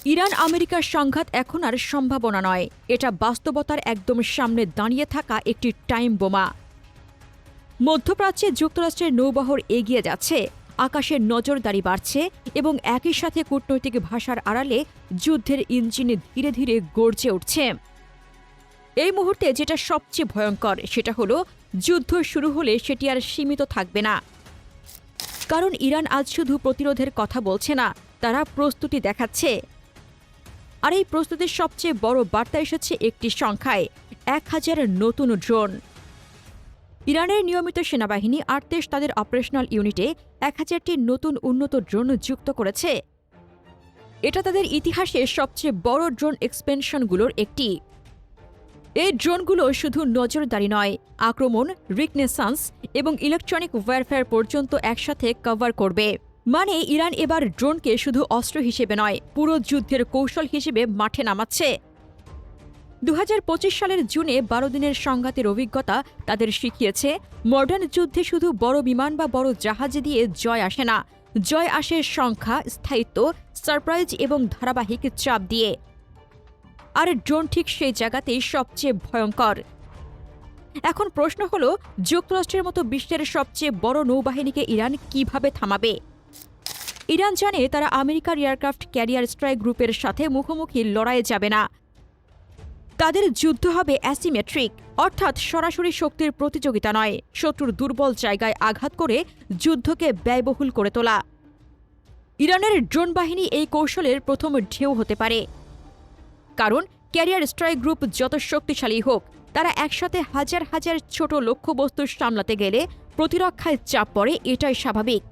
Iran আমেরিকার সংঘাত এখন আর সম্ভাবনা নয়, এটা বাস্তবতার একদম সামনে দাঁড়িয়ে থাকা একটি টাইম বোমা। মধ্যপ্রাচ্যে যুক্তরাষ্ট্রের নৌবহর এগিয়ে যাচ্ছে, আকাশের নজরদারি বাড়ছে এবং একই সাথে কূটনৈতিক ভাষার আড়ালে যুদ্ধের ইঞ্জিন ধীরে ধীরে গর্জে উঠছে। এই মুহূর্তে যেটা সবচেয়ে ভয়ঙ্কর সেটা হলো যুদ্ধ শুরু হলে সেটি আর সীমিত থাকবে না। কারণ ইরান আজ শুধু প্রতিরোধের কথা বলছে না, তারা প্রস্তুতি দেখাচ্ছে। আর এই প্রস্তুতির সবচেয়ে বড় বার্তা এসেছে একটি সংখ্যায়, 1000 নতুন ড্রোন। ইরানের নিয়মিত সেনাবাহিনী আর্তেশ তাদের অপারেশনাল ইউনিটে 1000টি নতুন উন্নত ড্রোন যুক্ত করেছে। এটা তাদের ইতিহাসে সবচেয়ে বড় ড্রোন এক্সপেনশনগুলোর একটি। এই ড্রোনগুলো শুধু নজরদারি নয়, আক্রমণ, রিকনেসান্স এবং ইলেকট্রনিক ওয়্যারফেয়ার পর্যন্ত একসাথে কভার করবে। মানে ইরান এবার ড্রোনকে শুধু অস্ত্র হিসেবে নয়, পুরো যুদ্ধের কৌশল হিসেবে মাঠে নামাচ্ছে। 2025 সালের জুনে 12 দিনের সংঘাতের অভিজ্ঞতা তাদের শিখিয়েছে, মডার্ন যুদ্ধে শুধু বড় বিমান বা বড় জাহাজ দিয়ে জয় আসে না, জয় আসে সংখ্যা, স্থায়িত্ব, সারপ্রাইজ এবং ধারাবাহিক চাপ দিয়ে। আর ড্রোন ঠিক সেই জায়গাতেই সবচেয়ে ভয়ঙ্কর। এখন প্রশ্ন হলো, যুক্তরাষ্ট্রের মতো বিশ্বের সবচেয়ে বড় নৌবাহিনীকে ইরান কিভাবে থামাবে? ইরান জানে তারা আমেরিকার এয়ারক্রাফট ক্যারিয়ার স্ট্রাইক গ্রুপের সাথে মুখোমুখি লড়াইয়ে যাবে না। তাদের যুদ্ধ হবে অ্যাসিমেট্রিক, অর্থাৎ সরাসরি শক্তির প্রতিযোগিতা নয়, শত্রুর দুর্বল জায়গায় আঘাত করে যুদ্ধকে ব্যয়বহুল করে তোলা। ইরানের ড্রোন বাহিনী এই কৌশলের প্রথম ঢেউ হতে পারে। কারণ ক্যারিয়ার স্ট্রাইক গ্রুপ যত শক্তিশালী হোক, তারা একসাথে হাজার হাজার ছোট লক্ষ্যবস্তু সামলাতে গেলে প্রতিরক্ষায় চাপ পড়ে, এটাই স্বাভাবিক।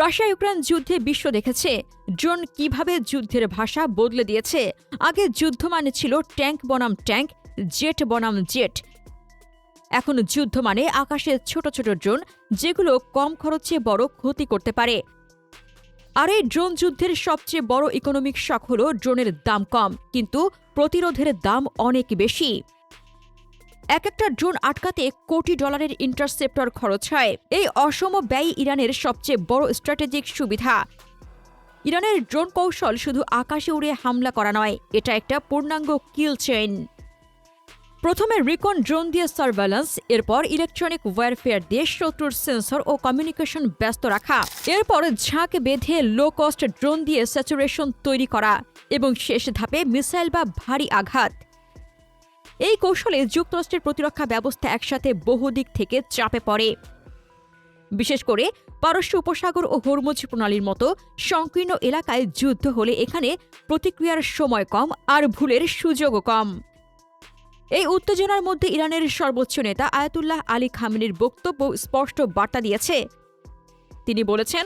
রাশিয়া ইউক্রেন যুদ্ধে বিশ্ব দেখেছে ড্রোন কিভাবে যুদ্ধের ভাষা বদলে দিয়েছে। আগে যুদ্ধ মানে ছিল ট্যাঙ্ক বনাম ট্যাঙ্ক, জেট বনাম জেট। এখন যুদ্ধ মানে আকাশে ছোট ছোট ড্রোন, যেগুলো কম খরচে বড় ক্ষতি করতে পারে। আর এই ড্রোন যুদ্ধের সবচেয়ে বড় ইকোনমিক শক হল ড্রোনের দাম কম, কিন্তু প্রতিরোধের দাম অনেক বেশি। একটা ড্রোন আটকাতে কোটি ডলারের ইন্টারসেপ্টর খরচ হয়। এই অসম ব্যয় ইরানের সবচেয়ে বড় স্ট্র্যাটেজিক সুবিধা। ইরানের ড্রোন কৌশল শুধু আকাশে উড়ে হামলা করা নয়, এটা একটা পূর্ণাঙ্গ কিল চেইন। প্রথমে রিকন ড্রোন দিয়ে সার্ভেলেন্স, এরপর ইলেকট্রনিক ওয়্যারফেয়ার দিয়ে শত্রুর সেন্সর ও কমিউনিকেশন ব্যস্ত রাখা, এরপর ঝাঁক বেঁধে লো কস্ট ড্রোন দিয়ে স্যাচুরেশন তৈরি করা, এবং শেষ ধাপে মিসাইল বা ভারী আঘাত। এই কৌশলে যুক্তরাষ্ট্রের প্রতিরক্ষা ব্যবস্থা একসাথে বহুদিক থেকে চাপে পড়ে। বিশেষ করে পারস্য উপসাগর ও হরমুজ প্রণালীর মতো সংকীর্ণ এলাকায় যুদ্ধ হলে এখানে প্রতিক্রিয়ার সময় কম আর ভুলের সুযোগও কম। এই উত্তেজনার মধ্যে ইরানের সর্বোচ্চ নেতা আয়াতুল্লাহ আলী খামেনির বক্তব্য স্পষ্ট বার্তা দিয়েছে। তিনি বলেছেন,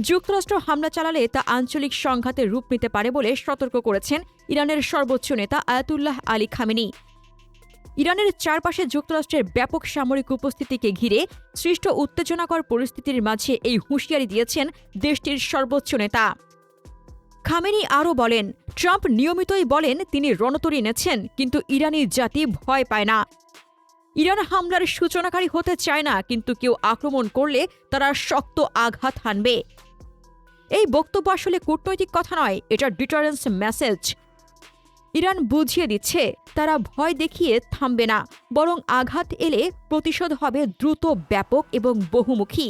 যুক্তরাষ্ট্র হামলা চালালে তা আঞ্চলিক সংঘাতে রূপ নিতে পারে বলে সতর্ক করেছেন ইরানের সর্বোচ্চ নেতা আয়াতুল্লাহ আলী খামেনি। ইরানের চারপাশে যুক্তরাষ্ট্রের ব্যাপক সামরিক উপস্থিতিকে ঘিরে সৃষ্ট উত্তেজনাকর পরিস্থিতির মাঝে এই হুঁশিয়ারি দিয়েছেন দেশটির সর্বোচ্চ নেতা। খামেনি আরও বলেন, ট্রাম্প নিয়মিতই বলেন তিনি রণতরী এনেছেন, কিন্তু ইরানি জাতি ভয় পায় না। ইরান হামলার সূচনাকারী হতে চায় না, কিন্তু কেউ আক্রমণ করলে তারা শক্ত আঘাত হানবে। এই বক্তব্য আসলে কূটনৈতিক কথা নয়, এটা ডিটারেন্স মেসেজ। ইরান বুঝিয়ে দিচ্ছে তারা ভয় দেখিয়ে থামবে না, বরং আঘাত এলে প্রতিশোধ হবে দ্রুত, ব্যাপক এবং বহুমুখী।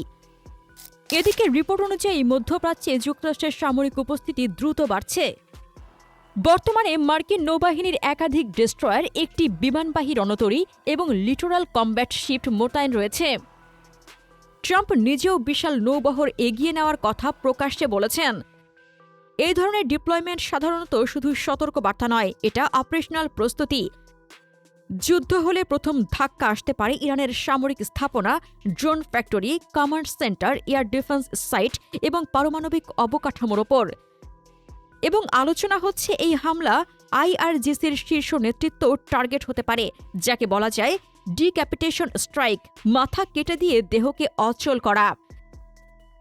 এদিকে রিপোর্ট অনুযায়ী মধ্যপ্রাচ্যে যুক্তরাষ্ট্রের সামরিক উপস্থিতি দ্রুত বাড়ছে। বর্তমানে মার্কিন নৌবাহিনীর একাধিক ডেস্ট্রয়ার, একটি বিমানবাহী রণতরী এবং লিটোরাল কমব্যাট শিপ মোতায়েন রয়েছে। ট্রাম্প নিজেও বিশাল নৌবহর এগিয়ে নেওয়ার কথা প্রকাশ্যে বলেছেন। এই ধরনের ডিপ্লয়মেন্ট সাধারণত শুধু সতর্ক বার্তা নয়, এটা অপারেশনাল প্রস্তুতি। যুদ্ধ হলে প্রথম ধাক্কা আসতে পারে ইরানের সামরিক স্থাপনা, drone factory, command centre, air defence site এবং পারমাণবিক অবকাঠামোর ওপর। এবং আলোচনা হচ্ছে এই হামলা আইআরজিসির শীর্ষ নেতৃত্ব টার্গেট হতে পারে, যাকে বলা যায় ডিক্যাপিটেশন স্ট্রাইক, মাথা কেটে দিয়ে দেহকে অচল করা।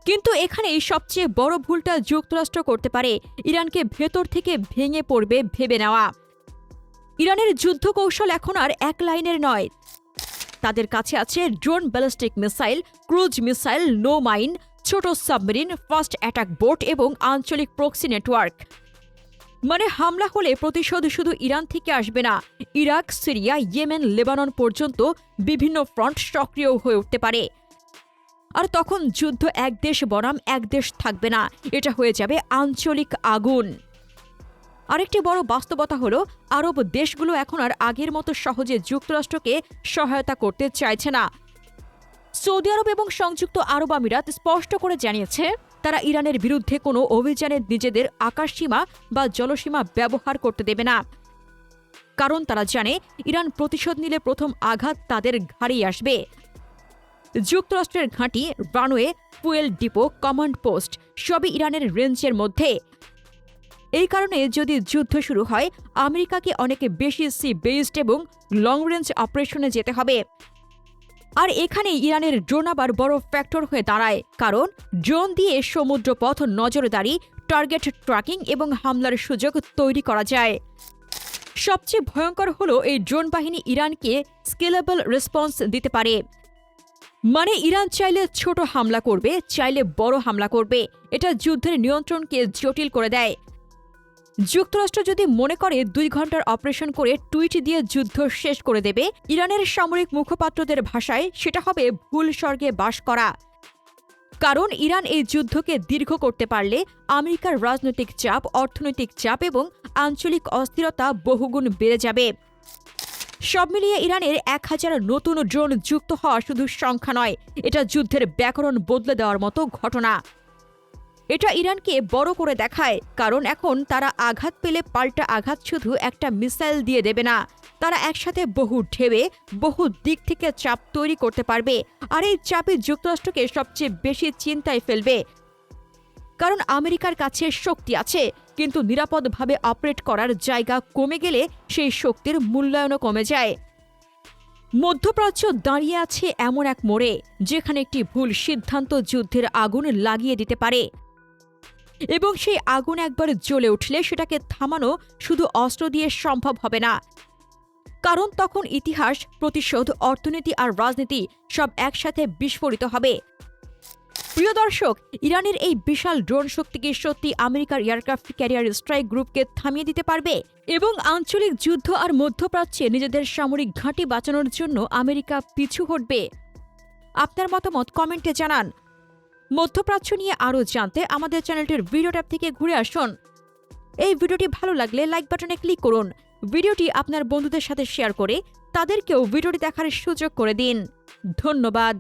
কিন্তু এখানেই সবচেয়ে বড় ভুলটা যুক্তরাষ্ট্র করতে পারে, ইরানকে ভেতর থেকে ভেঙে পড়বে ভেবে নেওয়া। ইরানের যুদ্ধ কৌশল এখন আর এক লাইনের নয়। তাদের কাছে আছে drone, ballistic missile, cruise missile, নো মাইন, ছোট সাবমেরিন, ফাস্ট অ্যাটাক বোট এবং আঞ্চলিক প্রক্সি নেটওয়ার্ক। মানে হামলা হলে প্রতিশোধ শুধু ইরান থেকে আসবে না, ইরাক, সিরিয়া, ইয়েমেন, লেবানন পর্যন্ত বিভিন্ন ফ্রন্ট সক্রিয় হয়ে উঠতে পারে। আর তখন যুদ্ধ এক দেশ বনাম এক দেশ থাকবে না, এটা হয়ে যাবে আঞ্চলিক আগুন। আরেকটি বড় বাস্তবতা হলো আরব দেশগুলো এখন আর আগের মতো সহজে যুক্তরাষ্ট্রকে সহায়তা করতে চাইছে না। সৌদি আরব এবং সংযুক্ত আরব আমিরাত স্পষ্ট করে জানিয়েছে তারা ইরানের বিরুদ্ধে কোনো অভিযানে নিজেদের আকাশসীমা বা জলসীমা ব্যবহার করতে দেবে না, কারণ তারা জানে ইরান প্রতিশোধ নিলে প্রথম আঘাত তাদের ঘাড়েই আসবে। যুক্তরাষ্ট্রের ঘাঁটি, runway, fuel depot, command post সবই ইরানের রেঞ্জের মধ্যে। এই কারণে যদি যুদ্ধ শুরু হয়, আমেরিকাকে অনেক বেশি সি বেসড এবং লং রেঞ্জ অপারেশনে যেতে হবে। আর এখানে ইরানের ড্রোন আবার বড় ফ্যাক্টর হয়ে দাঁড়ায়, কারণ ড্রোন দিয়ে সমুদ্রপথ নজরদারি, টার্গেট ট্র্যাকিং এবং হামলার সুযোগ তৈরি করা যায়। সবচেয়ে ভয়ঙ্কর হলো এই ড্রোন বাহিনী ইরানকে স্কেলেবল রেসপন্স দিতে পারে। মানে ইরান চাইলে ছোট হামলা করবে, চাইলে বড় হামলা করবে। এটা যুদ্ধের নিয়ন্ত্রণকে জটিল করে দেয়। যুক্তরাষ্ট্র যদি মনে করে 2 ঘন্টার অপারেশন করে টুইট দিয়ে যুদ্ধ শেষ করে দেবে, ইরানের সামরিক মুখপাত্রদের ভাষায় সেটা হবে ভুল স্বর্গে বাস করা। কারণ ইরান এই যুদ্ধকে দীর্ঘ করতে পারলে আমেরিকার রাজনৈতিক চাপ, অর্থনৈতিক চাপ এবং আঞ্চলিক অস্থিরতা বহুগুণ বেড়ে যাবে। সব মিলিয়ে ইরানের 1000 নতুন ড্রোন যুক্ত হওয়া শুধু সংখ্যা নয়, এটা যুদ্ধের ব্যাকরণ বদলে দেওয়ার মতো ঘটনা। এটা ইরানকে বড় করে দেখায়, কারণ এখন তারা আঘাত পেলে পাল্টা আঘাত শুধু একটা মিসাইল দিয়ে দেবে না, তারা একসাথে বহু ঢেবে বহু দিক থেকে চাপ তৈরি করতে পারবে। আর এই চাপে যুক্তরাষ্ট্রকে সবচেয়ে বেশি চিন্তায় ফেলবে, কারণ আমেরিকার কাছে শক্তি আছে, কিন্তু নিরাপদভাবে অপারেট করার জায়গা কমে গেলে সেই শক্তির মূল্যায়নও কমে যায়। মধ্যপ্রাচ্য দাঁড়িয়ে আছে এমন এক মোড়ে, যেখানে একটি ভুল সিদ্ধান্ত যুদ্ধের আগুন লাগিয়ে দিতে পারে, এবং সেই আগুন একবার জ্বলে উঠলে সেটাকে থামানো শুধু অস্ত্র দিয়ে সম্ভব হবে না, কারণ তখন ইতিহাস, প্রতিশোধ, অর্থনীতি আর রাজনীতি সব একসাথে বিস্ফোরিত হবে। প্রিয় দর্শক, ইরানের এই বিশাল ড্রোন শক্তি কি সত্যি আমেরিকার এয়ারক্রাফট ক্যারিয়ার স্ট্রাইক গ্রুপকে থামিয়ে দিতে পারবে? এবং আঞ্চলিক যুদ্ধ আর মধ্যপ্রাচ্যে নিজেদের সামরিক ঘাঁটি বাঁচানোর জন্য আমেরিকা পিছু হটবে? আপনার মতামত কমেন্টে জানান। মধ্যপ্রাচ্য নিয়ে আরও জানতে আমাদের চ্যানেলটির ভিডিও ট্যাব থেকে ঘুরে আসুন। এই ভিডিওটি ভালো লাগলে লাইক বাটনে ক্লিক করুন। ভিডিওটি আপনার বন্ধুদের সাথে শেয়ার করে তাদেরকেও ভিডিওটি দেখার সুযোগ করে দিন। ধন্যবাদ।